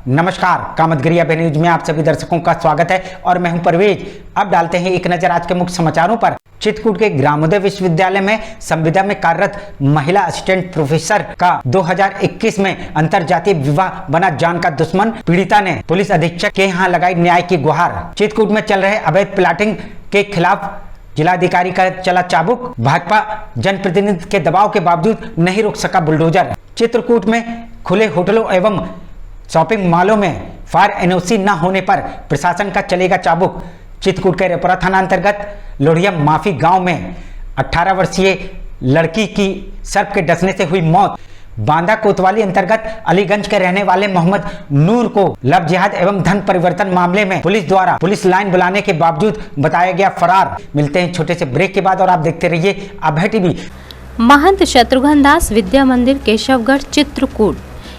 नमस्कार, कामतगिरी अब न्यूज में आप सभी दर्शकों का स्वागत है और मैं हूं परवेज। अब डालते हैं एक नजर आज के मुख्य समाचारों पर। चित्रकूट के ग्रामोदय विश्वविद्यालय में संविदा में कार्यरत महिला असिस्टेंट प्रोफेसर का 2021 में अंतरजातीय विवाह बना जान का दुश्मन। पीड़िता ने पुलिस अधीक्षक के यहाँ लगाई न्याय की गुहार। चित्रकूट में चल रहे अवैध प्लाटिंग के खिलाफ जिलाधिकारी का चला चाबुक। भाजपा जनप्रतिनिधि के दबाव के बावजूद नहीं रोक सका बुलडोजर। चित्रकूट में खुले होटलों एवं शॉपिंग मॉलों में फायर एनओसी न होने पर प्रशासन का चलेगा चाबुक। चित्रकूट के रेपरा थाना अंतर्गत लोढ़िया माफी गांव में 18 वर्षीय लड़की की सर्प के डसने से हुई मौत। बांदा कोतवाली अंतर्गत अलीगंज के रहने वाले मोहम्मद नूर को लव जिहाद एवं धन परिवर्तन मामले में पुलिस द्वारा पुलिस लाइन बुलाने के बावजूद बताया गया फरार। मिलते हैं छोटे से ब्रेक के बाद और आप देखते रहिए अभय टीवी। महंत शत्रुघ्न दास विद्या मंदिर केशवगढ़ चित्रकूट।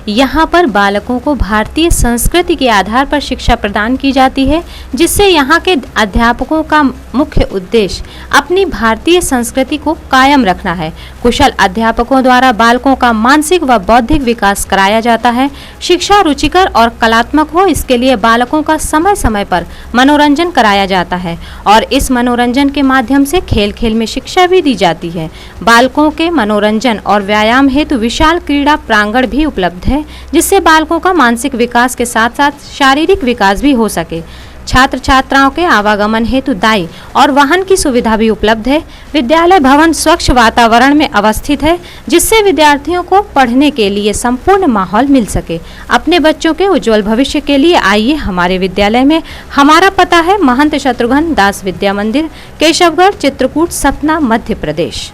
यहाँ पर बालकों को भारतीय संस्कृति के आधार पर शिक्षा प्रदान की जाती है, जिससे यहाँ के अध्यापकों का मुख्य उद्देश्य अपनी भारतीय संस्कृति को कायम रखना है। कुशल अध्यापकों द्वारा बालकों का मानसिक व बौद्धिक विकास कराया जाता है। शिक्षा रुचिकर और कलात्मक हो, इसके लिए बालकों का समय समय पर मनोरंजन कराया जाता है और इस मनोरंजन के माध्यम से खेल खेल में शिक्षा भी दी जाती है। बालकों के मनोरंजन और व्यायाम हेतु विशाल क्रीड़ा प्रांगण भी उपलब्ध है, जिससे बालकों का मानसिक विकास के साथ साथ शारीरिक विकास भी हो सके। छात्र छात्राओं के आवागमन हेतु दाई और वाहन की सुविधा भी उपलब्ध है। विद्यालय भवन स्वच्छ वातावरण में अवस्थित है, जिससे विद्यार्थियों को पढ़ने के लिए संपूर्ण माहौल मिल सके। अपने बच्चों के उज्जवल भविष्य के लिए आइए हमारे विद्यालय में। हमारा पता है महंत शत्रुघ्न दास विद्या मंदिर केशवगढ़ चित्रकूट सतना मध्य प्रदेश।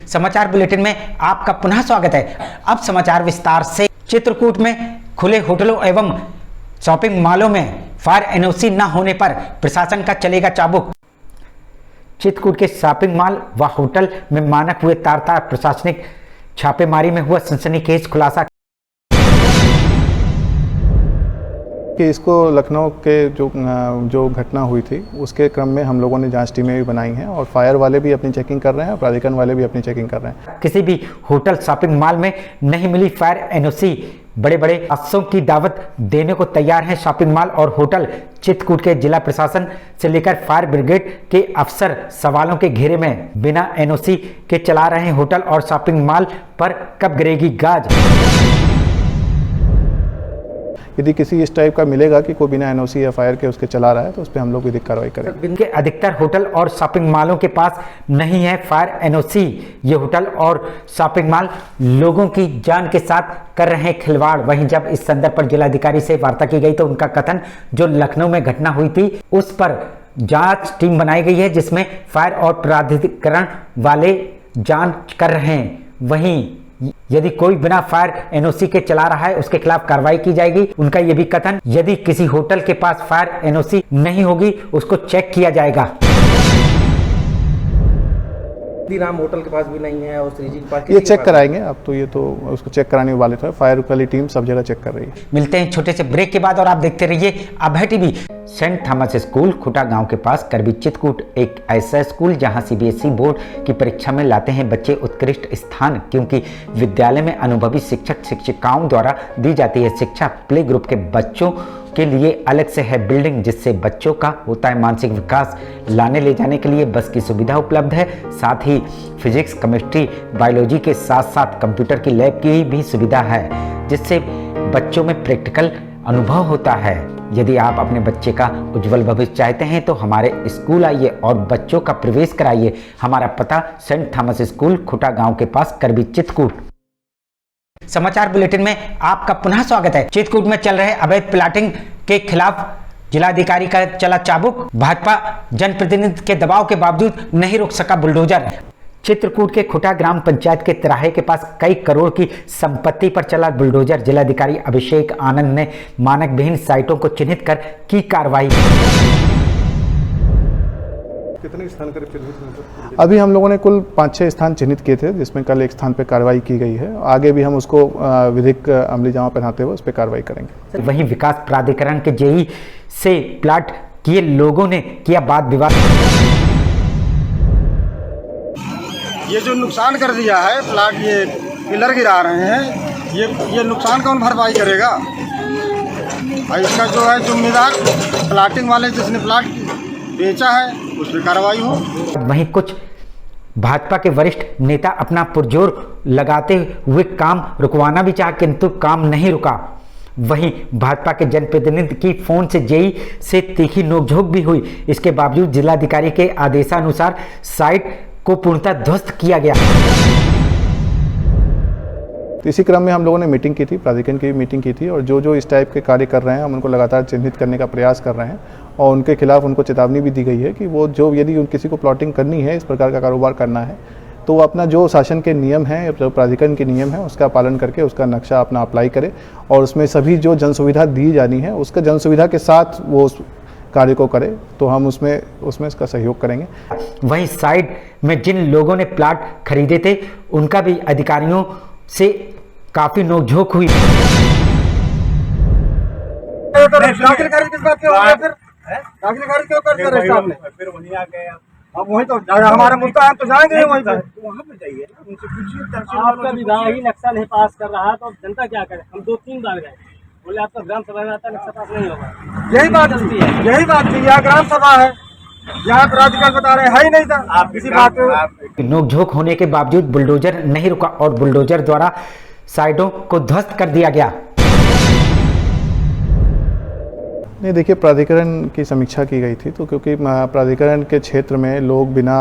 समाचार बुलेटिन में आपका पुनः स्वागत है। अब समाचार विस्तार से। चित्रकूट में खुले होटलों एवं शॉपिंग मॉलों में फायर एनओसी न होने पर प्रशासन का चलेगा चाबुक। चित्रकूट के शॉपिंग मॉल व होटल में मानक हुए तार प्रशासनिक छापेमारी में हुआ सनसनीखेज खुलासा कि इसको लखनऊ के जो घटना हुई थी उसके क्रम में हम लोगों ने जांच टीमें भी बनाई हैं और फायर वाले भी अपनी चेकिंग कर रहे हैं, प्राधिकरण वाले भी अपनी चेकिंग कर रहे हैं। किसी भी होटल शॉपिंग मॉल में नहीं मिली फायर एनओसी। बड़े बड़े हादसों की दावत देने को तैयार हैं शॉपिंग मॉल और होटल। चित्रकूट के जिला प्रशासन से लेकर फायर ब्रिगेड के अफसर सवालों के घेरे में बिना एनओसी के चला रहे होटल और शॉपिंग मॉल पर कब गिरेगी गाज। यदि किसी इस टाइप का मिलेगा कि कोई बिना एनओसी या फायर के उसके चला रहा है तो उस पर हम लोग विधिक कार्रवाई करेंगे। इनके अधिकतर होटल और शॉपिंग मॉलों के पास नहीं है फायर एनओसी। ये होटल और शॉपिंग मॉल लोगों की जान के साथ कर रहे हैं खिलवाड़। वहीं जब इस संदर्भ पर जिलाधिकारी से वार्ता की गई तो उनका कथन जो लखनऊ में घटना हुई थी उस पर जांच टीम बनाई गई है, जिसमें फायर और प्राधिकरण वाले जांच कर रहे हैं। वहीं यदि कोई बिना फायर एनओसी के चला रहा है उसके खिलाफ कार्रवाई की जाएगी। उनका यह भी कथन यदि किसी होटल के पास फायर एनओसी नहीं होगी उसको चेक किया जाएगा। राम होटल के पास भी नहीं है और श्रीजी के पास ये चेक कराएंगे। अब तो ये तो उसको चेक कराने वाले थे, फायर वाली टीम सब जगह चेक कर रही है। मिलते हैं छोटे से ब्रेक के बाद और आप देखते रहिए Abhay TV. Saint Thomas school खुटा गांव के पास करबी चित्रकूट एक ऐसा स्कूल जहां सीबीएसई बोर्ड की परीक्षा में लाते हैं बच्चे उत्कृष्ट स्थान, क्योंकि विद्यालय में अनुभवी शिक्षक शिक्षिकाओं द्वारा दी जाती है शिक्षा। प्ले ग्रुप के बच्चों के लिए अलग से है बिल्डिंग, जिससे बच्चों का होता है मानसिक विकास। लाने ले जाने के लिए बस की सुविधा उपलब्ध है। साथ ही फिजिक्स केमिस्ट्री बायोलॉजी के साथ साथ कंप्यूटर की लैब की भी सुविधा है, जिससे बच्चों में प्रैक्टिकल अनुभव होता है। यदि आप अपने बच्चे का उज्जवल भविष्य चाहते हैं तो हमारे स्कूल आइए और बच्चों का प्रवेश कराइए। हमारा पता सेंट थॉमस स्कूल खुटा गांव के पास करबी चित्रकूट। समाचार बुलेटिन में आपका पुनः स्वागत है। चित्रकूट में चल रहे अवैध प्लाटिंग के खिलाफ जिलाधिकारी का चला चाबुक। भाजपा जनप्रतिनिधि के दबाव के बावजूद नहीं रोक सका बुलडोजर। चित्रकूट के खुटा ग्राम पंचायत के तिराहे के पास कई करोड़ की संपत्ति पर चला बुलडोजर। जिलाधिकारी अभिषेक आनंद ने मानक विहीन साइटों को चिन्हित कर की कार्रवाई। कितने स्थान चिन्हित? अभी हम लोगों ने कुल 5-6 स्थान चिन्हित किए थे, जिसमें कल एक स्थान पर कार्रवाई की गई है। आगे भी हम उसको विधिक अमली जामा पहनाते हुए उस पर कार्रवाई करेंगे। वहीं विकास प्राधिकरण के जेई से प्लाट किए लोगों ने किया वाद विवाद। ये जो नुकसान कर दिया है प्लाट, ये पिलर गिरा रहे हैं, ये नुकसान कौन भरपाई करेगा? और इसका जो है जिम्मेदार प्लाटिंग वाले जिसने प्लाट बेचा है उस पर कार्रवाई हो। वहीं कुछ भाजपा के वरिष्ठ नेता अपना पुरजोर लगाते हुए काम रुकवाना भी चाहा, किंतु काम नहीं रुका। वहीं भाजपा के जनप्रतिनिधि की फोन से जेई से तीखी नोकझोंक भी हुई। इसके बावजूद जिलाधिकारी के आदेशानुसार साइट को पूर्णतः ध्वस्त किया गया। तो इसी क्रम में हम लोगों ने मीटिंग की थी, प्राधिकरण की मीटिंग की थी, और जो इस टाइप के कार्य कर रहे हैं हम उनको लगातार चिन्हित करने का प्रयास कर रहे हैं और उनके खिलाफ उनको चेतावनी भी दी गई है कि वो जो यदि किसी को प्लॉटिंग करनी है, इस प्रकार का कारोबार करना है, तो वो अपना जो शासन के नियम हैं, जो प्राधिकरण के नियम हैं, उसका पालन करके उसका नक्शा अपना अप्लाई करे और उसमें सभी जो जन सुविधा दी जानी है उसका जन सुविधा के साथ वो उस कार्य को करे, तो हम उसमें इसका सहयोग करेंगे। वहीं साइड में जिन लोगों ने प्लाट खरीदे थे उनका भी अधिकारियों से काफी नोकझोंक हुई। दाखिल खारिज किस बात पे हो गया फिर? दाखिल खारिज क्यों कर दिया आपने? फिर वहीं आ गए। अब वहीं तो हमारा मुद्दा है, हम तो जाएंगे वहीं पे। वहाँ पे जाइए ना, उनसे पूछिए। आपका विभाग ही नक्शा नहीं पास कर रहा है तो जनता क्या करे? हम 2-3 बार गए, बोले आपका ग्राम सभा में आता नक्शा पास नहीं होगा। यही बात थी। यहाँ ग्राम सभा है, यहाँ प्राधिकरण बता रहे हैं ही नहीं था। आप किसी बात पे नोकझोंक होने के बावजूद बुलडोजर नहीं रुका और बुलडोजर द्वारा साइटों को ध्वस्त कर दिया गया। नहीं, देखिए, प्राधिकरण की समीक्षा की गई थी, तो क्योंकि प्राधिकरण के क्षेत्र में लोग बिना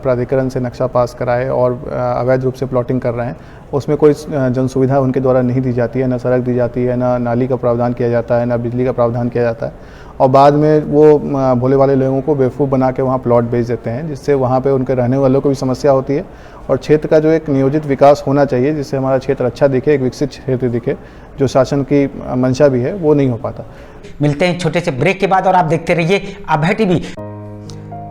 प्राधिकरण से नक्शा पास कराए और अवैध रूप से प्लॉटिंग कर रहे हैं, उसमें कोई जन सुविधा उनके द्वारा नहीं दी जाती है, ना सड़क दी जाती है, ना नाली का प्रावधान किया जाता है, ना बिजली का प्रावधान किया जाता है, और बाद में वो भोले वाले लोगों को बेवकूफ़ बना के वहाँ प्लॉट बेच देते हैं, जिससे वहाँ पे उनके रहने वालों को भी समस्या होती है और क्षेत्र का जो एक नियोजित विकास होना चाहिए, जिससे हमारा क्षेत्र अच्छा दिखे, एक विकसित क्षेत्र दिखे, जो शासन की मंशा भी है, वो नहीं हो पाता। मिलते हैं छोटे से ब्रेक के बाद और आप देखते रहिए अभय टीवी।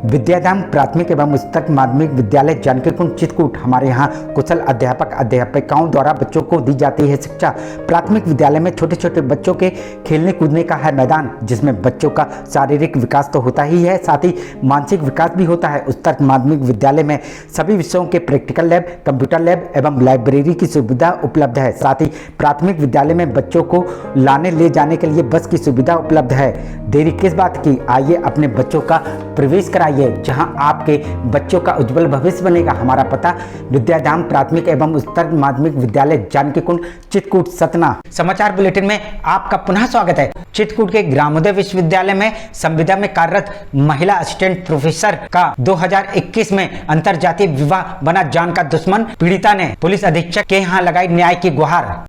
विद्याधाम प्राथमिक एवं उच्चतर माध्यमिक विद्यालय जानकीकुंड चित्रकूट। हमारे यहाँ कुशल अध्यापक अध्यापिकाओं द्वारा बच्चों को दी जाती है शिक्षा। प्राथमिक विद्यालय में छोटे छोटे बच्चों के खेलने कूदने का है मैदान, जिसमें बच्चों का शारीरिक विकास तो होता ही है, साथ ही मानसिक विकास भी होता है। उच्चतर माध्यमिक विद्यालय में सभी विषयों के प्रैक्टिकल लैब, कंप्यूटर लैब एवं लाइब्रेरी की सुविधा उपलब्ध है। साथ ही प्राथमिक विद्यालय में बच्चों को लाने ले जाने के लिए बस की सुविधा उपलब्ध है। देरी किस बात की, आइए अपने बच्चों का प्रवेश कराइए, जहां आपके बच्चों का उज्जवल भविष्य बनेगा। हमारा पता विद्याधाम प्राथमिक एवं उच्चतर माध्यमिक विद्यालय जानकीकुंड चित्रकूट सतना। समाचार बुलेटिन में आपका पुनः स्वागत है। चित्रकूट के ग्रामोदय विश्वविद्यालय में संविदा में कार्यरत महिला असिस्टेंट प्रोफेसर का 2021 में अंतरजातीय विवाह बना जान का दुश्मन। पीड़िता ने पुलिस अधीक्षक के यहाँ लगाई न्याय की गुहार।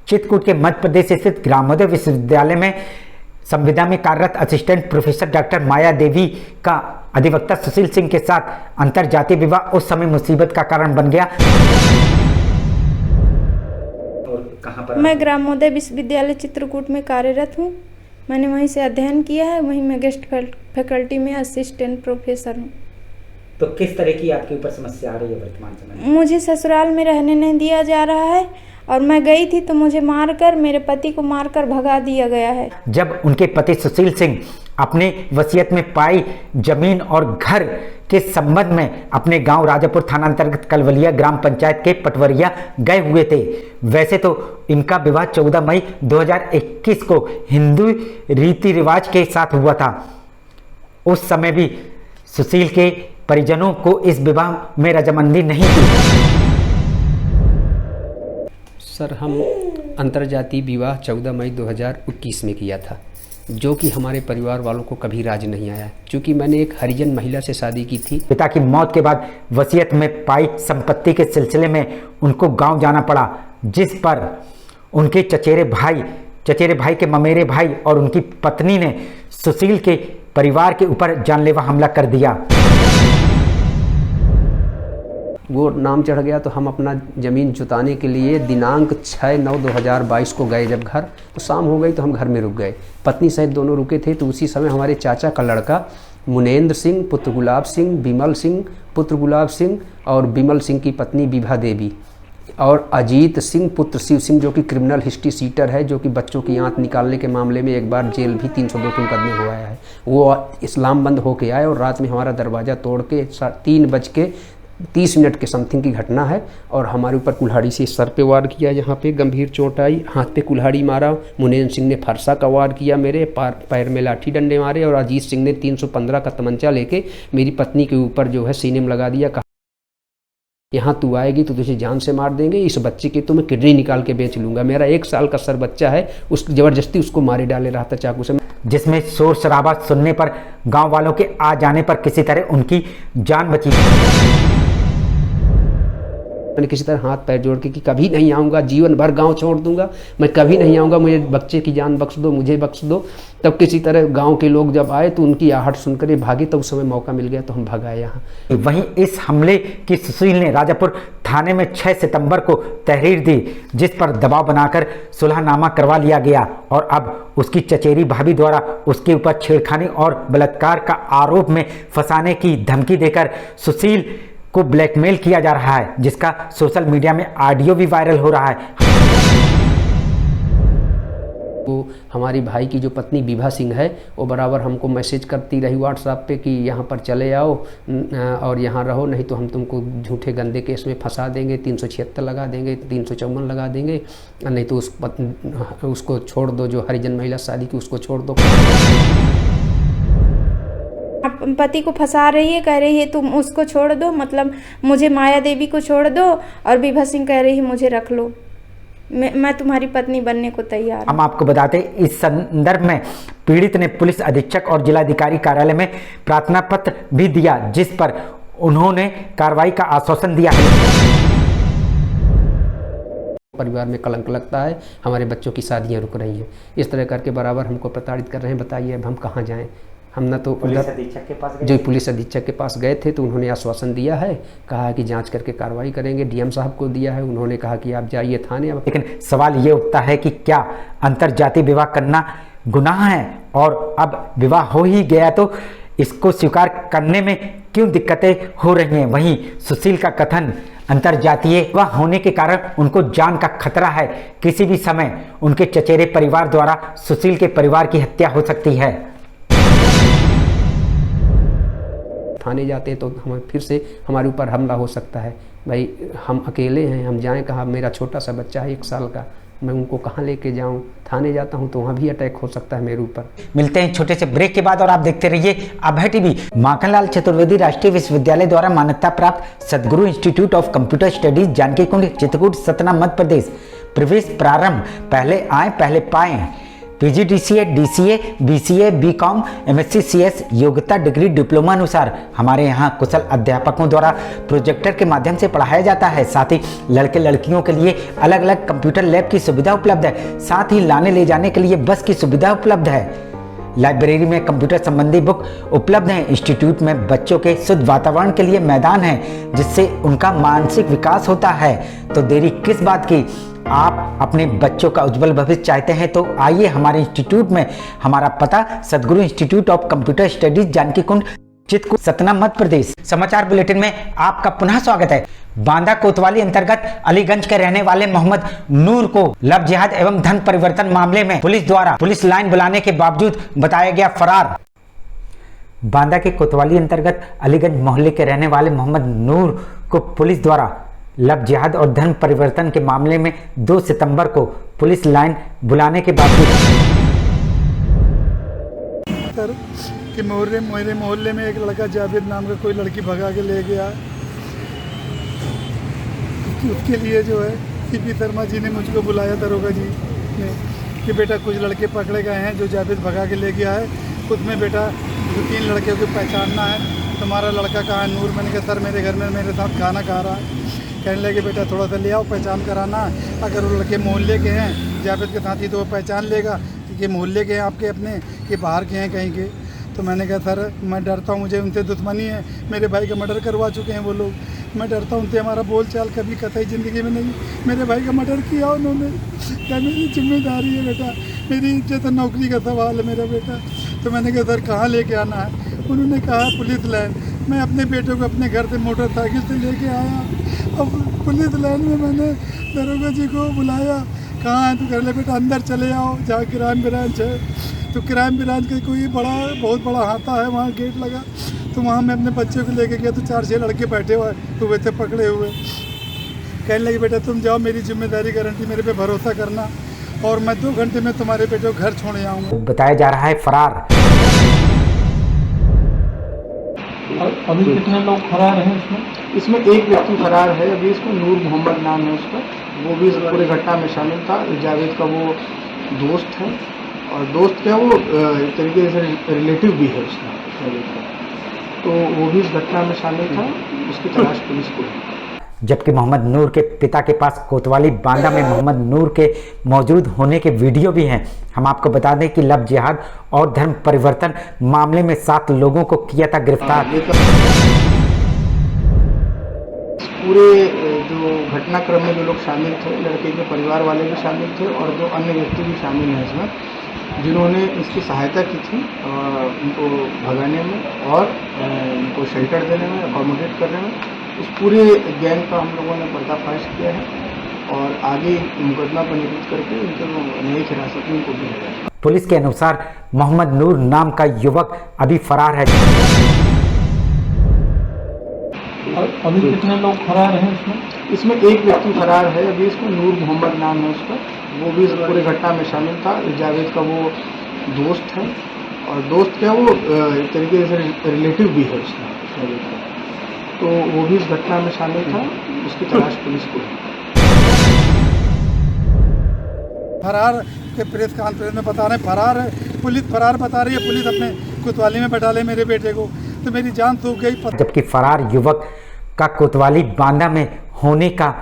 चित्रकूट के मध्य प्रदेश स्थित ग्रामोदय विश्वविद्यालय में संविदा में कार्यरत असिस्टेंट प्रोफेसर डॉक्टर माया देवी का अधिवक्ता सुशील सिंह के साथ अंतरजातीय विवाह उस समय मुसीबत का कारण बन गया। मैं ग्रामोदय विश्वविद्यालय चित्रकूट में कार्यरत हूँ। मैंने वहीं से अध्ययन किया है, वहीं मैं गेस्ट फैकल्टी में असिस्टेंट प्रोफेसर हूँ। तो किस तरह की आपके ऊपर समस्या आ रही है वर्तमान समय में? मुझे ससुराल में रहने नहीं दिया जा रहा है और मैं गई थी तो मुझे मारकर, मेरे पति को मारकर भगा दिया गया है। जब उनके पति सुशील सिंह अपने वसीयत में पाई जमीन और घर के संबंध में अपने गांव राजापुर थाना अंतर्गत कलवलिया ग्राम पंचायत के पटवरिया गए हुए थे। वैसे तो इनका विवाह 14 मई 2021 को हिंदू रीति रिवाज के साथ हुआ था। उस समय भी सुशील के परिजनों को इस विवाह में रजामंदी नहीं थी। सर, हम अंतर्जातीय विवाह 14 मई 2021 में किया था, जो कि हमारे परिवार वालों को कभी राज नहीं आया, क्योंकि मैंने एक हरिजन महिला से शादी की थी। पिता की मौत के बाद वसीयत में पाई संपत्ति के सिलसिले में उनको गांव जाना पड़ा, जिस पर उनके चचेरे भाई के ममेरे भाई और उनकी पत्नी ने सुशील के परिवार के ऊपर जानलेवा हमला कर दिया। वो नाम चढ़ गया तो हम अपना ज़मीन जुताने के लिए दिनांक 6/9/2022 को गए। जब घर तो शाम हो गई तो हम घर में रुक गए। पत्नी सहित दोनों रुके थे। तो उसी समय हमारे चाचा का लड़का मुनेंद्र सिंह पुत्र गुलाब सिंह, विमल सिंह पुत्र गुलाब सिंह और विमल सिंह की पत्नी विभा देवी और अजीत सिंह पुत्र शिव सिंह, जो कि क्रिमिनल हिस्ट्री सीटर है, जो कि बच्चों की आंत निकालने के मामले में एक बार जेल भी 302 के मुकदमे हो आया है। वो इस्लाम बंद होके आए और रात में हमारा दरवाज़ा तोड़ के 3 30 मिनट के समथिंग की घटना है। और हमारे ऊपर कुल्हाड़ी से सर पे वार किया, यहाँ पे गंभीर चोट आई, हाथ पे कुल्हाड़ी मारा। मुनीम सिंह ने फरसा का वार किया, मेरे पैर में लाठी डंडे मारे। और अजीत सिंह ने 315 का तमंचा लेके मेरी पत्नी के ऊपर जो है सीने में लगा दिया। कहा यहाँ तू आएगी तो तुझे जान से मार देंगे, इस बच्चे की तो मैं किडनी निकाल के बेच लूँगा। मेरा 1 साल का सर बच्चा है, उस ज़बरदस्ती उसको मारे डाले रहा था चाकू से। जिसमें शोर शराबा सुनने पर गांव वालों के आ जाने पर किसी तरह उनकी जान बची। मैंने किसी तरह हाथ पैर जोड़ के कि कभी नहीं आऊँगा, जीवन भर गांव छोड़ दूंगा, मैं कभी नहीं आऊँगा, मुझे बच्चे की जान बख्श दो, मुझे बख्श दो। तब किसी तरह गांव के लोग जब आए तो उनकी आहट सुनकर ये भागे, तो उस समय मौका मिल गया तो हम भगाए यहाँ। वहीं इस हमले की सुशील ने राजापुर थाने में 6 सितंबर को तहरीर दी, जिस पर दबाव बनाकर सुलहनामा करवा लिया गया। और अब उसकी चचेरी भाभी द्वारा उसके ऊपर छेड़खानी और बलात्कार का आरोप में फंसाने की धमकी देकर सुशील को ब्लैकमेल किया जा रहा है, जिसका सोशल मीडिया में ऑडियो भी वायरल हो रहा है। वो हमारी भाई की जो पत्नी विभा सिंह है, वो बराबर हमको मैसेज करती रही व्हाट्सएप पे कि यहाँ पर चले आओ और यहाँ रहो, नहीं तो हम तुमको झूठे गंदे केस में फंसा देंगे, 376 लगा देंगे, 354 लगा देंगे, नहीं तो उसको छोड़ दो, जो हरिजन महिला शादी की उसको छोड़ दो। पति को फंसा रही है, कह रही है तुम उसको छोड़ दो, मतलब मुझे माया देवी को छोड़ दो, और विभा सिंह कह रही है मुझे रख लो, मैं तुम्हारी पत्नी बनने को तैयार। हम आपको बताते इस संदर्भ में पीड़ित ने पुलिस अधीक्षक और जिलाधिकारी कार्यालय में प्रार्थना पत्र भी दिया, जिस पर उन्होंने कार्रवाई का आश्वासन दिया है। परिवार में कलंक लगता है, हमारे बच्चों की शादियां रुक रही हैं, इस तरह करके बराबर हमको प्रताड़ित कर रहे हैं। बताइए अब हम कहाँ जाएं? हम ना तो पुलिस अधीक्षक के पास जो पुलिस अधीक्षक के पास गए थे तो उन्होंने आश्वासन दिया है, कहा है कि जांच करके कार्रवाई करेंगे। डीएम साहब को दिया है, उन्होंने कहा कि आप जाइए थाने। अब लेकिन सवाल ये उठता है कि क्या अंतरजातीय विवाह करना गुनाह है? और अब विवाह हो ही गया तो इसको स्वीकार करने में क्यों दिक्कतें हो रही हैं? वहीं सुशील का कथन अंतरजातीय विवाह होने के कारण उनको जान का खतरा है, किसी भी समय उनके चचेरे परिवार द्वारा सुशील के परिवार की हत्या हो सकती है। थाने जाते हैं तो हमें फिर से हमारे ऊपर हमला हो सकता है। भाई हम अकेले हैं, हम जाएं कहाँ? मेरा छोटा सा बच्चा है 1 साल का, मैं उनको कहाँ लेके जाऊं? थाने जाता हूं तो वहाँ भी अटैक हो सकता है मेरे ऊपर। मिलते हैं छोटे से ब्रेक के बाद और आप देखते रहिए अभय टीवी। माखनलाल चतुर्वेदी राष्ट्रीय विश्वविद्यालय द्वारा मान्यता प्राप्त Sadguru institute of computer studies Janaki Kund Chitrakoot Satna Madhya Pradesh. प्रवेश प्रारंभ, पहले आए पहले पाए। PGDCA, DCA, BCA, BCom, MSc, CS योग्यता डिग्री डिप्लोमा अनुसार हमारे यहाँ कुशल अध्यापकों द्वारा प्रोजेक्टर के माध्यम से पढ़ाया जाता है। साथ ही लड़के लड़कियों के लिए अलग अलग कंप्यूटर लैब की सुविधा उपलब्ध है। साथ ही लाने ले जाने के लिए बस की सुविधा उपलब्ध है। लाइब्रेरी में कंप्यूटर संबंधी बुक उपलब्ध हैं। इंस्टीट्यूट में बच्चों के शुद्ध वातावरण के लिए मैदान है, जिससे उनका मानसिक विकास होता है। तो देरी किस बात की? आप अपने बच्चों का उज्जवल भविष्य चाहते हैं तो आइए हमारे इंस्टीट्यूट में। हमारा पता Sadguru institute of computer studies Janaki Kund Chitrakoot Satna Madhya Pradesh. समाचार बुलेटिन में आपका पुनः स्वागत है। बांदा कोतवाली अंतर्गत अलीगंज के रहने वाले मोहम्मद नूर को लव जिहाद एवं धन परिवर्तन मामले में पुलिस द्वारा पुलिस लाइन बुलाने के बावजूद बताया गया फरार। बांदा के कोतवाली अंतर्गत अलीगंज मोहल्ले के रहने वाले मोहम्मद नूर को पुलिस द्वारा लव जिहाद और धन परिवर्तन के मामले में 2 सितंबर को पुलिस लाइन बुलाने के बावजूद कि मेरे मोहल्ले में एक लड़का जावेद नाम का कोई लड़की भगा के ले गया। उसके लिए जो है CP शर्मा जी ने मुझको बुलाया, दरोगा जी ने, कि बेटा कुछ लड़के पकड़े गए हैं जो जावेद भगा के ले गया है, उसमें बेटा 2-3 लड़के को पहचानना है, तुम्हारा लड़का कहाँ है? नूर। मैंने कहा सर मेरे घर में मेरे साथ खाना खा रहा है। कहने लगे बेटा थोड़ा सा ले आओ, पहचान कराना, अगर वो लड़के मोहल्ले के हैं जावेद के साथी तो वो पहचान लेगा कि मोहल्ले के हैं आपके अपने कि बाहर के हैं कहीं के। तो मैंने कहा सर मैं डरता हूँ, मुझे उनसे दुश्मनी है, मेरे भाई का मर्डर करवा चुके हैं वो लोग, मैं डरता हूँ उनसे हमारा बोल चाल कभी कतई ज़िंदगी में नहीं। मेरे भाई का मर्डर किया उन्होंने, क्या मेरी जिम्मेदारी है बेटा, मेरी इज्जत नौकरी का सवाल है मेरा बेटा। तो मैंने कहा सर कहाँ लेके आना है? उन्होंने कहा पुलिस लाइन। मैं अपने बेटे को अपने घर से मोटरसाइकिल से लेके आया। अब पुलिस लाइन में मैंने दरोगा जी को बुलाया, कहाँ है? तो कह ले बेटा अंदर चले आओ जहाँ क्राइम ब्रांच है। तो क्राइम ब्रांच का कोई बहुत बड़ा हाथा है, वहाँ गेट लगा। तो वहाँ मैं अपने बच्चे को लेके गया तो 4-6 लड़के बैठे हुए थे पकड़े हुए। कहने लगे बेटा तुम जाओ, मेरी जिम्मेदारी गारंटी, मेरे पे भरोसा करना और मैं 2 घंटे में तुम्हारे बेटे को घर छोड़ आऊँगा। बताया जा रहा है फरार। अभी कितने लोग फरार हैं इसमें? इसमें एक व्यक्ति फरार है अभी, इसमें नूर मोहम्मद नाम है उसका, वो भी इस पूरे घटना में शामिल था। जावेद का वो दोस्त है और दोस्त क्या वो एक तरीके से रिलेटिव भी है उसका जावेद का, तो वो भी इस घटना में शामिल था। उसकी तलाश पुलिस को है। जबकि मोहम्मद नूर के पिता के पास कोतवाली बांदा में मोहम्मद नूर के मौजूद होने के वीडियो भी हैं। हम आपको बता दें कि लव जिहाद और धर्म परिवर्तन मामले में 7 लोगों को किया था गिरफ्तार। पूरे जो घटनाक्रम में जो लोग शामिल थे, लड़के के परिवार वाले भी शामिल थे और जो अन्य व्यक्ति भी शामिल हैं इसमें, जिन्होंने इसकी सहायता की थी उनको भगाने में और उनको शेल्टर देने में, अकोमोडेट करने में। उस पूरे गैंग का हम लोगों ने पर्दाफाश किया है और आगे मुकदमा पंजीकृत करके उनको न्यायिक हिरासत में उनको दिया गया। पुलिस के अनुसार मोहम्मद नूर नाम का युवक अभी फरार है। अभी कितने लोग फरार हैं इसमें? इसमें एक व्यक्ति फरार है अभी, इसमें नूर मोहम्मद नाम है उसका, वो भी इस पूरे घटना में शामिल था। जावेद का वो दोस्त है और दोस्त क्या वो एक तरीके से रिलेटिव भी है उसका जावेद का, तो वो भी इस घटना में शामिल था। उसकी तलाश पुलिस को है। फरार के प्रेस कॉन्फ्रेंस में बता रहे हैं फरार है, पुलिस फरार बता रही है, पुलिस अपने कोतवाली में बैठा ले मेरे बेटे को, तो मेरी जान सूख गई। जबकि फरार युवक का कोतवाली बांदा में होने का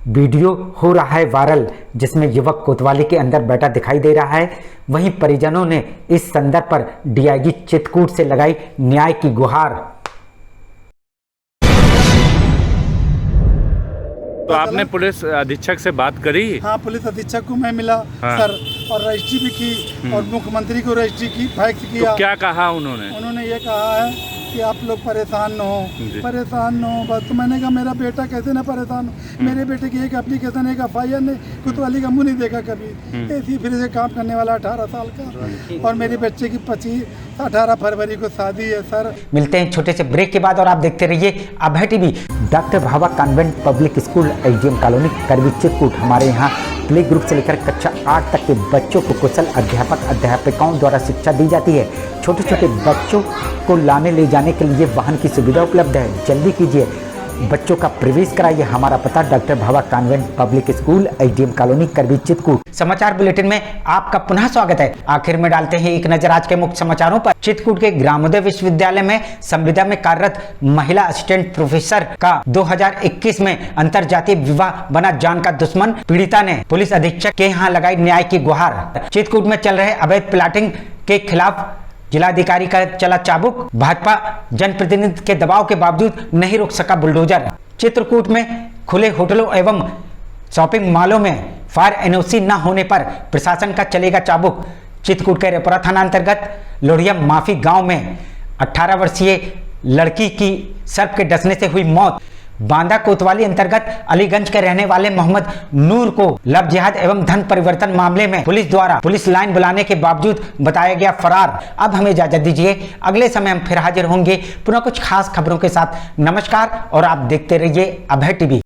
वीडियो हो रहा है वायरल, जिसमें युवक कोतवाली के अंदर बैठा दिखाई दे रहा है। वहीं परिजनों ने इस संदर्भ पर डीआईजी चित्रकूट से लगाई न्याय की गुहार। तो आपने पुलिस अधीक्षक से बात करी? हाँ, पुलिस अधीक्षक को मैं मिला सर और रजिस्ट्री भी की और मुख्यमंत्री को रजिस्ट्री की, फैक्स किया। तो क्या कहा उन्होंने? उन्होंने ये कहा है कि आप लोग परेशान न हो, परेशान न हो बस। तो मैंने कहा मेरा बेटा कैसे ना परेशान हो, मेरे बेटे की एक एप्लीकेशन, एक FIR ने कोतवाली का मुँह नहीं देखा कभी। ऐसी फिर से काम करने वाला 18 साल का और मेरे बच्चे की 18 फरवरी को शादी है सर। मिलते हैं छोटे से ब्रेक के बाद और आप देखते रहिए Abhay TV. Doctor Bhava convent public school SDM colony Karwi Chitrakoot. हमारे यहाँ प्ले ग्रुप से लेकर कक्षा 8 तक के बच्चों को कुशल अध्यापकों द्वारा शिक्षा दी जाती है। छोटे छोटे बच्चों को लाने ले जाने के लिए वाहन की सुविधा उपलब्ध है। जल्दी कीजिए, बच्चों का प्रवेश कराइए। हमारा पता doctor Bhava convent public school SDM colony Karwi Chitrakoot. समाचार बुलेटिन में आपका पुनः स्वागत है। आखिर में डालते हैं एक नजर आज के मुख्य समाचारों पर। चित्रकूट के ग्रामोदय विश्वविद्यालय में संविदा में कार्यरत महिला असिस्टेंट प्रोफेसर का 2021 में अंतरजातीय विवाह बना जान का दुश्मन। पीड़िता ने पुलिस अधीक्षक के यहाँ लगाई न्याय की गुहार। चित्रकूट में चल रहे अवैध प्लाटिंग के खिलाफ जिलाधिकारी का चला चाबुक। भाजपा जनप्रतिनिधि के दबाव के बावजूद नहीं रोक सका बुलडोजर। चित्रकूट में खुले होटलों एवं शॉपिंग मॉलों में फायर NOC न होने पर प्रशासन का चलेगा चाबुक। चित्रकूट के रेपरा थाना अंतर्गत लोढ़िया माफी गांव में 18 वर्षीय लड़की की सर्प के डसने से हुई मौत। बांदा कोतवाली अंतर्गत अलीगंज के रहने वाले मोहम्मद नूर को लव जिहाद एवं धन परिवर्तन मामले में पुलिस द्वारा पुलिस लाइन बुलाने के बावजूद बताया गया फरार। अब हमें इजाजत दीजिए, अगले समय हम फिर हाजिर होंगे पुनः कुछ खास खबरों के साथ। नमस्कार और आप देखते रहिए अभय टीवी।